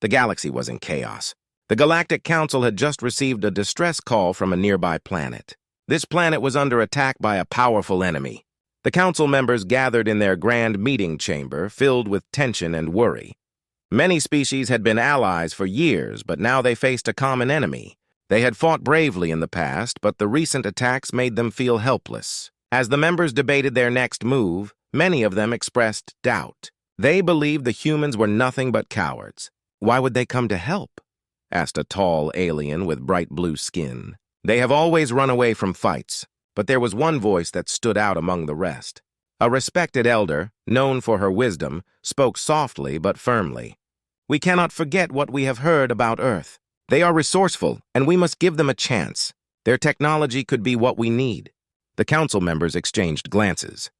The galaxy was in chaos. The Galactic Council had just received a distress call from a nearby planet. This planet was under attack by a powerful enemy. The council members gathered in their grand meeting chamber, filled with tension and worry. Many species had been allies for years, but now they faced a common enemy. They had fought bravely in the past, but the recent attacks made them feel helpless. As the members debated their next move, many of them expressed doubt. They believed the humans were nothing but cowards. Why would they come to help? Asked a tall alien with bright blue skin. They have always run away from fights, but there was one voice that stood out among the rest. A respected elder, known for her wisdom, spoke softly but firmly. We cannot forget what we have heard about Earth. They are resourceful, and we must give them a chance. Their technology could be what we need. The council members exchanged glances.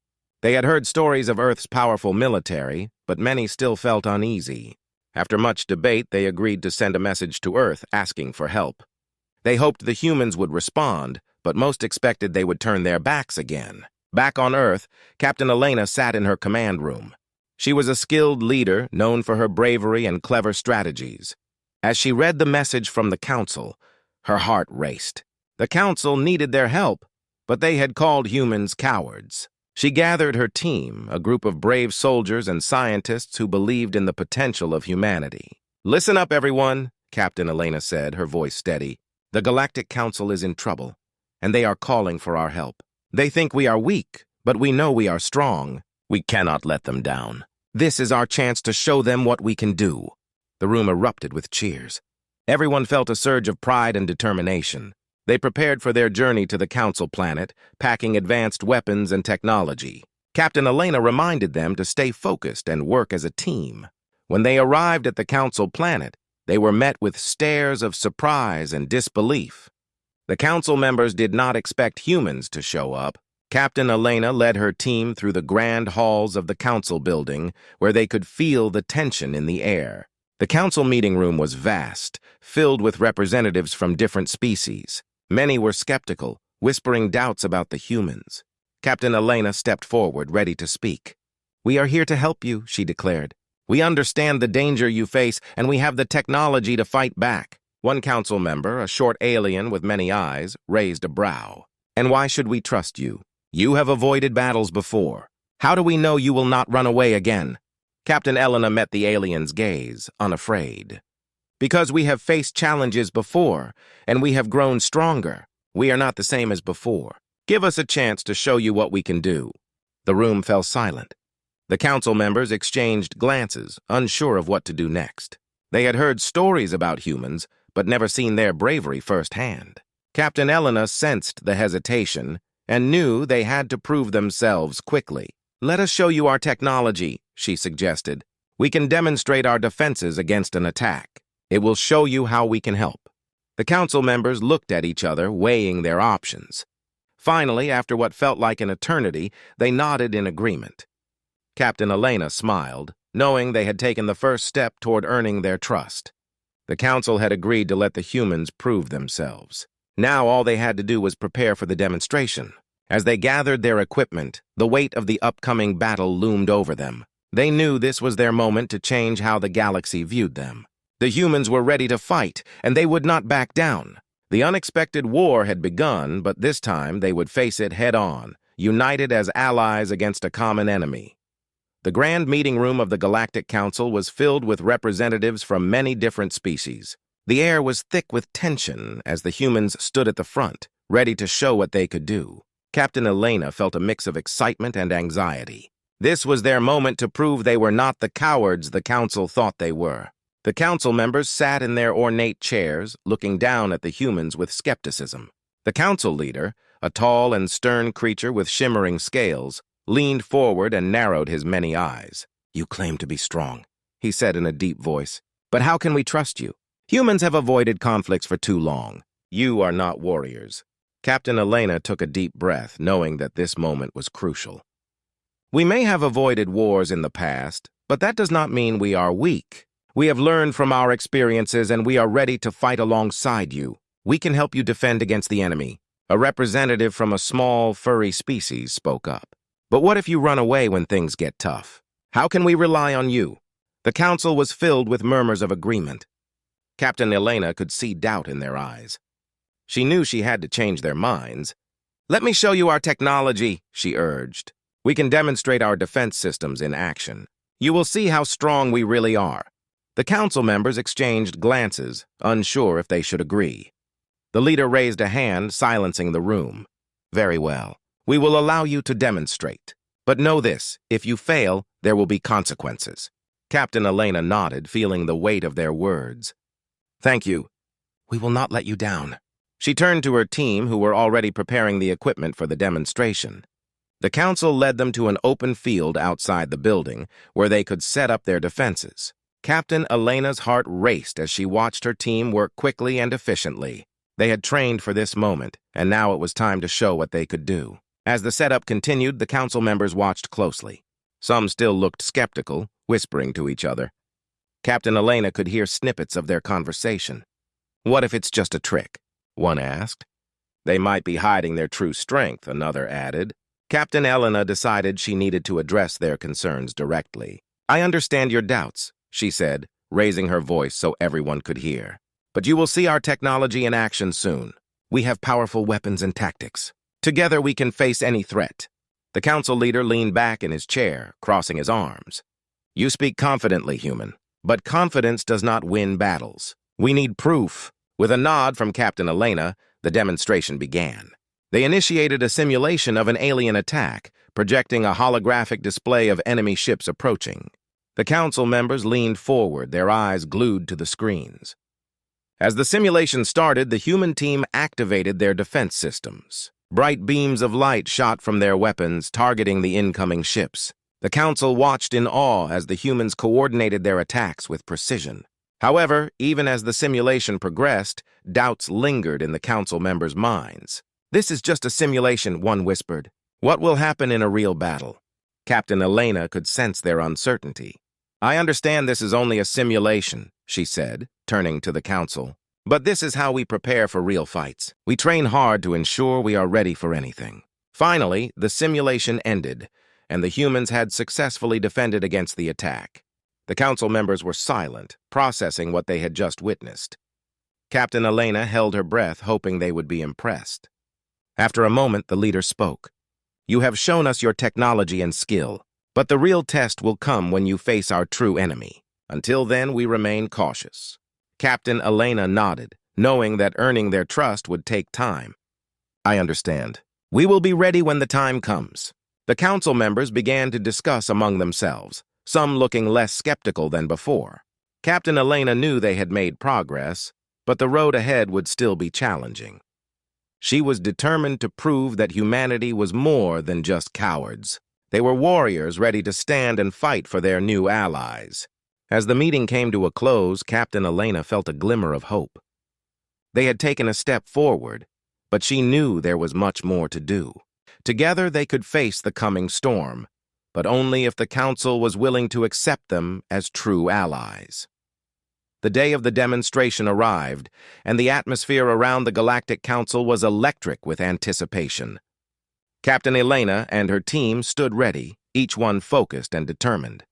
They had heard stories of Earth's powerful military, but many still felt uneasy. After much debate, they agreed to send a message to Earth asking for help. They hoped the humans would respond, but most expected they would turn their backs again. Back on Earth, Captain Elena sat in her command room. She was a skilled leader, known for her bravery and clever strategies. As she read the message from the council, her heart raced. The council needed their help, but they had called humans cowards. She gathered her team, a group of brave soldiers and scientists who believed in the potential of humanity. Listen up, everyone, Captain Elena said, her voice steady. The Galactic Council is in trouble, and they are calling for our help. They think we are weak, but we know we are strong. We cannot let them down. This is our chance to show them what we can do. The room erupted with cheers. Everyone felt a surge of pride and determination. They prepared for their journey to the Council planet, packing advanced weapons and technology. Captain Elena reminded them to stay focused and work as a team. When they arrived at the Council planet, they were met with stares of surprise and disbelief. The council members did not expect humans to show up. Captain Elena led her team through the grand halls of the council building, where they could feel the tension in the air. The council meeting room was vast, filled with representatives from different species. Many were skeptical, whispering doubts about the humans. Captain Elena stepped forward, ready to speak. "We are here to help you," she declared. "We understand the danger you face, and we have the technology to fight back." One council member, a short alien with many eyes, raised a brow. "And why should we trust you? You have avoided battles before. How do we know you will not run away again?" Captain Elena met the alien's gaze, unafraid. "Because we have faced challenges before, and we have grown stronger. We are not the same as before. Give us a chance to show you what we can do." The room fell silent. The council members exchanged glances, unsure of what to do next. They had heard stories about humans, but never seen their bravery firsthand. Captain Elena sensed the hesitation and knew they had to prove themselves quickly. "Let us show you our technology," she suggested. "We can demonstrate our defenses against an attack. It will show you how we can help." The council members looked at each other, weighing their options. Finally, after what felt like an eternity, they nodded in agreement. Captain Elena smiled, knowing they had taken the first step toward earning their trust. The council had agreed to let the humans prove themselves. Now all they had to do was prepare for the demonstration. As they gathered their equipment, the weight of the upcoming battle loomed over them. They knew this was their moment to change how the galaxy viewed them. The humans were ready to fight, and they would not back down. The unexpected war had begun, but this time they would face it head-on, united as allies against a common enemy. The grand meeting room of the Galactic Council was filled with representatives from many different species. The air was thick with tension as the humans stood at the front, ready to show what they could do. Captain Elena felt a mix of excitement and anxiety. This was their moment to prove they were not the cowards the council thought they were. The council members sat in their ornate chairs, looking down at the humans with skepticism. The council leader, a tall and stern creature with shimmering scales, leaned forward and narrowed his many eyes. "You claim to be strong," he said in a deep voice. "But how can we trust you? Humans have avoided conflicts for too long. You are not warriors." Captain Elena took a deep breath, knowing that this moment was crucial. "We may have avoided wars in the past, but that does not mean we are weak. We have learned from our experiences, and we are ready to fight alongside you. We can help you defend against the enemy." A representative from a small, furry species spoke up. "But what if you run away when things get tough? How can we rely on you?" The council was filled with murmurs of agreement. Captain Elena could see doubt in their eyes. She knew she had to change their minds. "Let me show you our technology," she urged. "We can demonstrate our defense systems in action. You will see how strong we really are." The council members exchanged glances, unsure if they should agree. The leader raised a hand, silencing the room. "Very well. We will allow you to demonstrate. But know this, if you fail, there will be consequences." Captain Elena nodded, feeling the weight of their words. "Thank you. We will not let you down." She turned to her team, who were already preparing the equipment for the demonstration. The council led them to an open field outside the building, where they could set up their defenses. Captain Elena's heart raced as she watched her team work quickly and efficiently. They had trained for this moment, and now it was time to show what they could do. As the setup continued, the council members watched closely. Some still looked skeptical, whispering to each other. Captain Elena could hear snippets of their conversation. "What if it's just a trick?" one asked. "They might be hiding their true strength," another added. Captain Elena decided she needed to address their concerns directly. "I understand your doubts," she said, raising her voice so everyone could hear. "But you will see our technology in action soon. We have powerful weapons and tactics. Together we can face any threat." The council leader leaned back in his chair, crossing his arms. "You speak confidently, human, but confidence does not win battles. We need proof." With a nod from Captain Elena, the demonstration began. They initiated a simulation of an alien attack, projecting a holographic display of enemy ships approaching. The council members leaned forward, their eyes glued to the screens. As the simulation started, the human team activated their defense systems. Bright beams of light shot from their weapons, targeting the incoming ships. The council watched in awe as the humans coordinated their attacks with precision. However, even as the simulation progressed, doubts lingered in the council members' minds. "This is just a simulation," one whispered. "What will happen in a real battle?" Captain Elena could sense their uncertainty. "I understand this is only a simulation," she said, turning to the council. "But this is how we prepare for real fights. We train hard to ensure we are ready for anything." Finally, the simulation ended, and the humans had successfully defended against the attack. The council members were silent, processing what they had just witnessed. Captain Elena held her breath, hoping they would be impressed. After a moment, the leader spoke. "You have shown us your technology and skill, but the real test will come when you face our true enemy. Until then, we remain cautious." Captain Elena nodded, knowing that earning their trust would take time. "I understand. We will be ready when the time comes." The council members began to discuss among themselves, some looking less skeptical than before. Captain Elena knew they had made progress, but the road ahead would still be challenging. She was determined to prove that humanity was more than just cowards. They were warriors ready to stand and fight for their new allies. As the meeting came to a close, Captain Elena felt a glimmer of hope. They had taken a step forward, but she knew there was much more to do. Together they could face the coming storm, but only if the council was willing to accept them as true allies. The day of the demonstration arrived, and the atmosphere around the Galactic Council was electric with anticipation. Captain Elena and her team stood ready, each one focused and determined.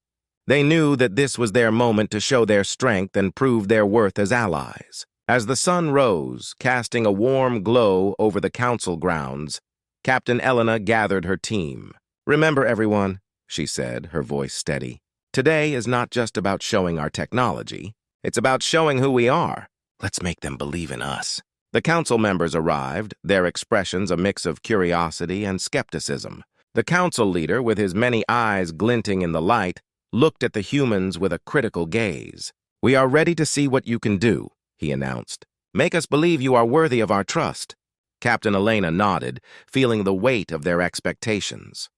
They knew that this was their moment to show their strength and prove their worth as allies. As the sun rose, casting a warm glow over the council grounds, Captain Elena gathered her team. "Remember, everyone," she said, her voice steady. "Today is not just about showing our technology. It's about showing who we are. Let's make them believe in us." The council members arrived, their expressions a mix of curiosity and skepticism. The council leader, with his many eyes glinting in the light, looked at the humans with a critical gaze. "We are ready to see what you can do," he announced. "Make us believe you are worthy of our trust." Captain Elena nodded, feeling the weight of their expectations.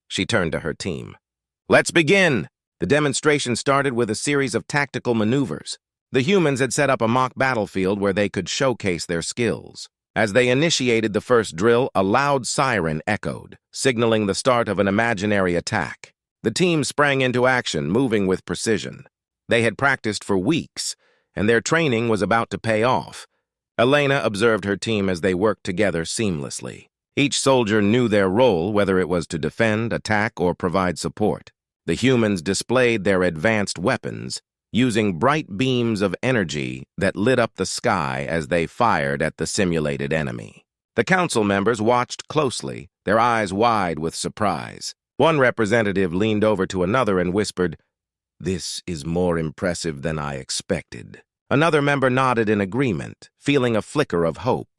She turned to her team. "Let's begin!" The demonstration started with a series of tactical maneuvers. The humans had set up a mock battlefield where they could showcase their skills. As they initiated the first drill, a loud siren echoed, signaling the start of an imaginary attack. The team sprang into action, moving with precision. They had practiced for weeks, and their training was about to pay off. Elena observed her team as they worked together seamlessly. Each soldier knew their role, whether it was to defend, attack, or provide support. The humans displayed their advanced weapons, using bright beams of energy that lit up the sky as they fired at the simulated enemy. The council members watched closely, their eyes wide with surprise. One representative leaned over to another and whispered, "This is more impressive than I expected." Another member nodded in agreement, feeling a flicker of hope.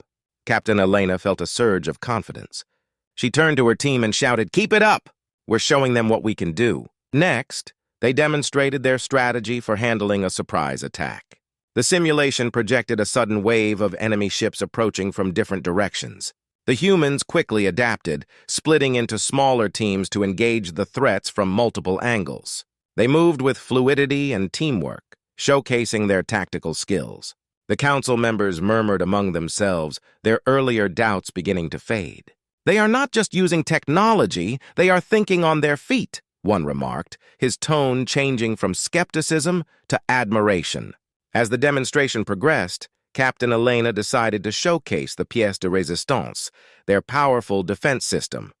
Captain Elena felt a surge of confidence. She turned to her team and shouted, "Keep it up! We're showing them what we can do." Next, they demonstrated their strategy for handling a surprise attack. The simulation projected a sudden wave of enemy ships approaching from different directions. The humans quickly adapted, splitting into smaller teams to engage the threats from multiple angles. They moved with fluidity and teamwork, showcasing their tactical skills. The council members murmured among themselves, their earlier doubts beginning to fade. "They are not just using technology, they are thinking on their feet," one remarked, his tone changing from skepticism to admiration. As the demonstration progressed, Captain Elena decided to showcase the pièce de résistance, their powerful defense system.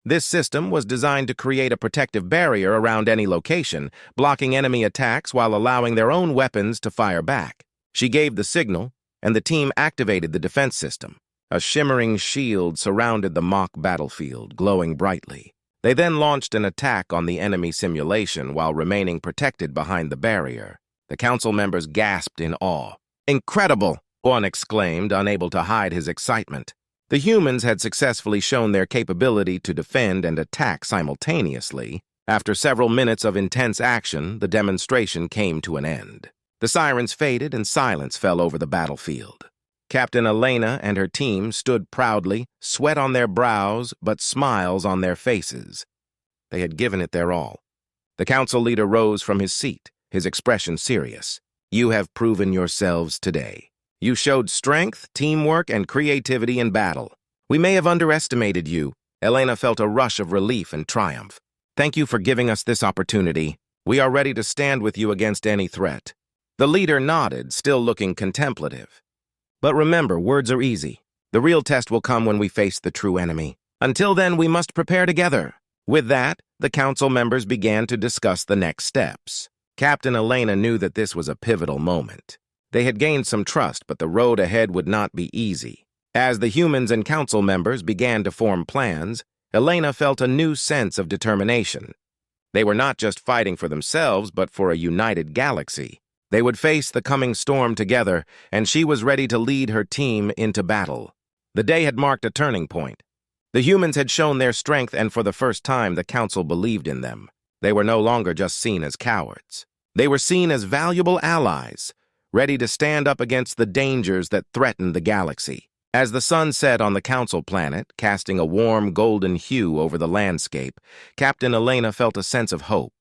This system was designed to create a protective barrier around any location, blocking enemy attacks while allowing their own weapons to fire back. She gave the signal, and the team activated the defense system. A shimmering shield surrounded the mock battlefield, glowing brightly. They then launched an attack on the enemy simulation while remaining protected behind the barrier. The council members gasped in awe. "Incredible!" one exclaimed, unable to hide his excitement. The humans had successfully shown their capability to defend and attack simultaneously. After several minutes of intense action, the demonstration came to an end. The sirens faded and silence fell over the battlefield. Captain Elena and her team stood proudly, sweat on their brows, but smiles on their faces. They had given it their all. The council leader rose from his seat, his expression serious. "You have proven yourselves today. You showed strength, teamwork, and creativity in battle. We may have underestimated you." Elena felt a rush of relief and triumph. "Thank you for giving us this opportunity. We are ready to stand with you against any threat." The leader nodded, still looking contemplative. "But remember, words are easy. The real test will come when we face the true enemy. Until then, we must prepare together." With that, the council members began to discuss the next steps. Captain Elena knew that this was a pivotal moment. They had gained some trust, but the road ahead would not be easy. As the humans and council members began to form plans, Elena felt a new sense of determination. They were not just fighting for themselves, but for a united galaxy. They would face the coming storm together, and she was ready to lead her team into battle. The day had marked a turning point. The humans had shown their strength, and for the first time, the council believed in them. They were no longer just seen as cowards. They were seen as valuable allies, ready to stand up against the dangers that threatened the galaxy. As the sun set on the council planet, casting a warm golden hue over the landscape, Captain Elena felt a sense of hope.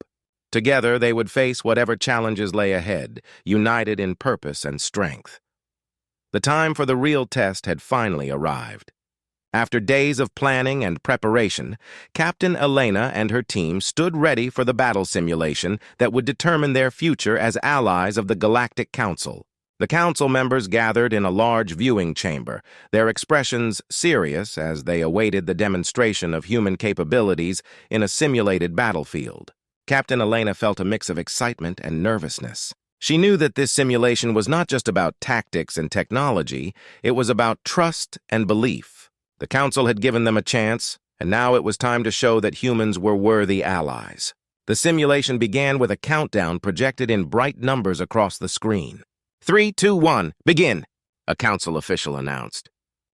Together, they would face whatever challenges lay ahead, united in purpose and strength. The time for the real test had finally arrived. After days of planning and preparation, Captain Elena and her team stood ready for the battle simulation that would determine their future as allies of the Galactic Council. The council members gathered in a large viewing chamber, their expressions serious as they awaited the demonstration of human capabilities in a simulated battlefield. Captain Elena felt a mix of excitement and nervousness. She knew that this simulation was not just about tactics and technology, it was about trust and belief. The council had given them a chance, and now it was time to show that humans were worthy allies. The simulation began with a countdown projected in bright numbers across the screen. 3, 2, 1, begin, a council official announced.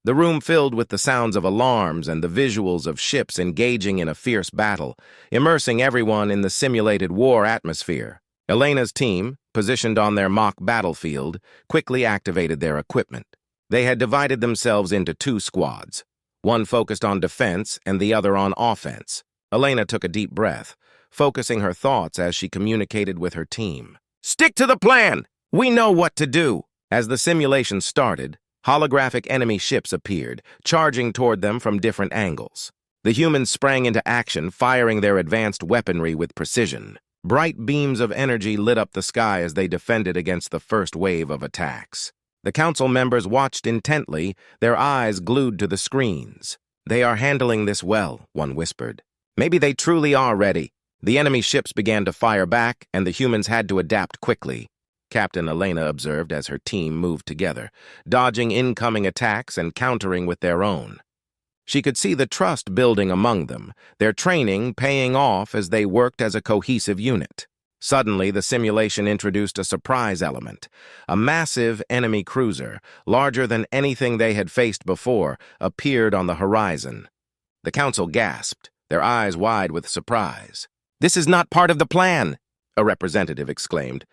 The room filled with the sounds of alarms and the visuals of ships engaging in a fierce battle, immersing everyone in the simulated war atmosphere. Elena's team, positioned on their mock battlefield, quickly activated their equipment. They had divided themselves into two squads. One focused on defense and the other on offense. Elena took a deep breath, focusing her thoughts as she communicated with her team. "Stick to the plan! We know what to do!" As the simulation started, holographic enemy ships appeared, charging toward them from different angles. The humans sprang into action, firing their advanced weaponry with precision. Bright beams of energy lit up the sky as they defended against the first wave of attacks. The council members watched intently, their eyes glued to the screens. "They are handling this well," one whispered. "Maybe they truly are ready." The enemy ships began to fire back, and the humans had to adapt quickly. Captain Elena observed as her team moved together, dodging incoming attacks and countering with their own. She could see the trust building among them, their training paying off as they worked as a cohesive unit. Suddenly, the simulation introduced a surprise element. A massive enemy cruiser, larger than anything they had faced before, appeared on the horizon. The council gasped, their eyes wide with surprise. "This is not part of the plan," a representative exclaimed.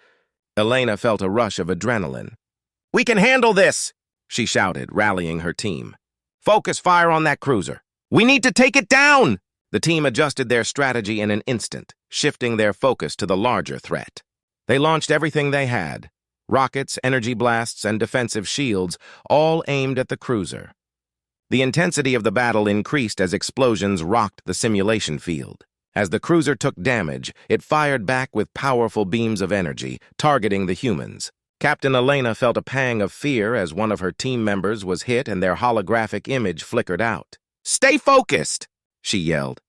Elena felt a rush of adrenaline. "We can handle this!" she shouted, rallying her team. "Focus fire on that cruiser. We need to take it down!" The team adjusted their strategy in an instant, shifting their focus to the larger threat. They launched everything they had: rockets, energy blasts, and defensive shields, all aimed at the cruiser. The intensity of the battle increased as explosions rocked the simulation field. As the cruiser took damage, it fired back with powerful beams of energy, targeting the humans. Captain Elena felt a pang of fear as one of her team members was hit and their holographic image flickered out. "Stay focused!" she yelled.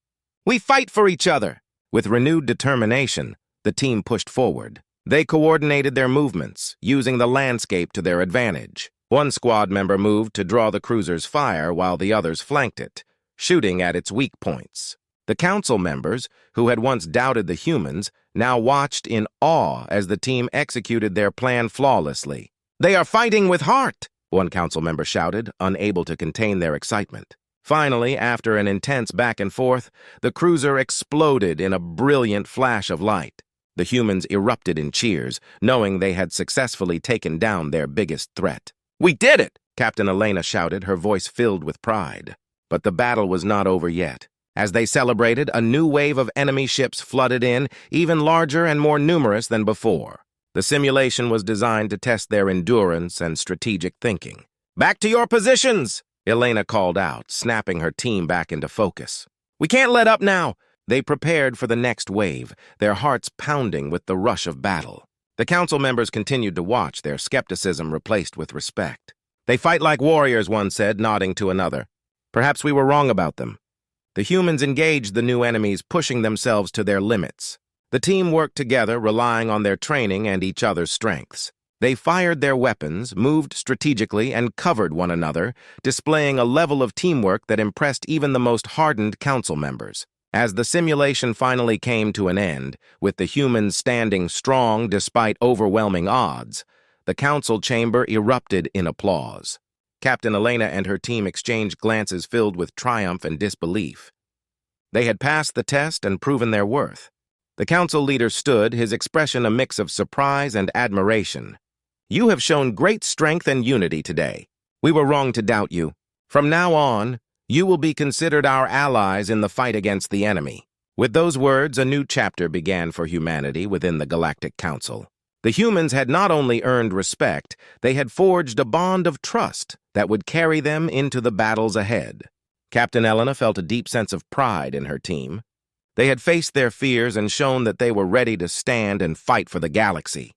"We fight for each other!" With renewed determination, the team pushed forward. They coordinated their movements, using the landscape to their advantage. One squad member moved to draw the cruiser's fire while the others flanked it, shooting at its weak points. The council members, who had once doubted the humans, now watched in awe as the team executed their plan flawlessly. "They are fighting with heart!" one council member shouted, unable to contain their excitement. Finally, after an intense back and forth, the cruiser exploded in a brilliant flash of light. The humans erupted in cheers, knowing they had successfully taken down their biggest threat. "We did it!" Captain Elena shouted, her voice filled with pride. But the battle was not over yet. As they celebrated, a new wave of enemy ships flooded in, even larger and more numerous than before. The simulation was designed to test their endurance and strategic thinking. "Back to your positions!" Elena called out, snapping her team back into focus. "We can't let up now!" They prepared for the next wave, their hearts pounding with the rush of battle. The council members continued to watch, their skepticism replaced with respect. "They fight like warriors," one said, nodding to another. "Perhaps we were wrong about them." The humans engaged the new enemies, pushing themselves to their limits. The team worked together, relying on their training and each other's strengths. They fired their weapons, moved strategically, and covered one another, displaying a level of teamwork that impressed even the most hardened council members. As the simulation finally came to an end, with the humans standing strong despite overwhelming odds, the council chamber erupted in applause. Captain Elena and her team exchanged glances filled with triumph and disbelief. They had passed the test and proven their worth. The council leader stood, his expression a mix of surprise and admiration. "You have shown great strength and unity today. We were wrong to doubt you. From now on, you will be considered our allies in the fight against the enemy." With those words, a new chapter began for humanity within the Galactic Council. The humans had not only earned respect, they had forged a bond of trust that would carry them into the battles ahead. Captain Elena felt a deep sense of pride in her team. They had faced their fears and shown that they were ready to stand and fight for the galaxy.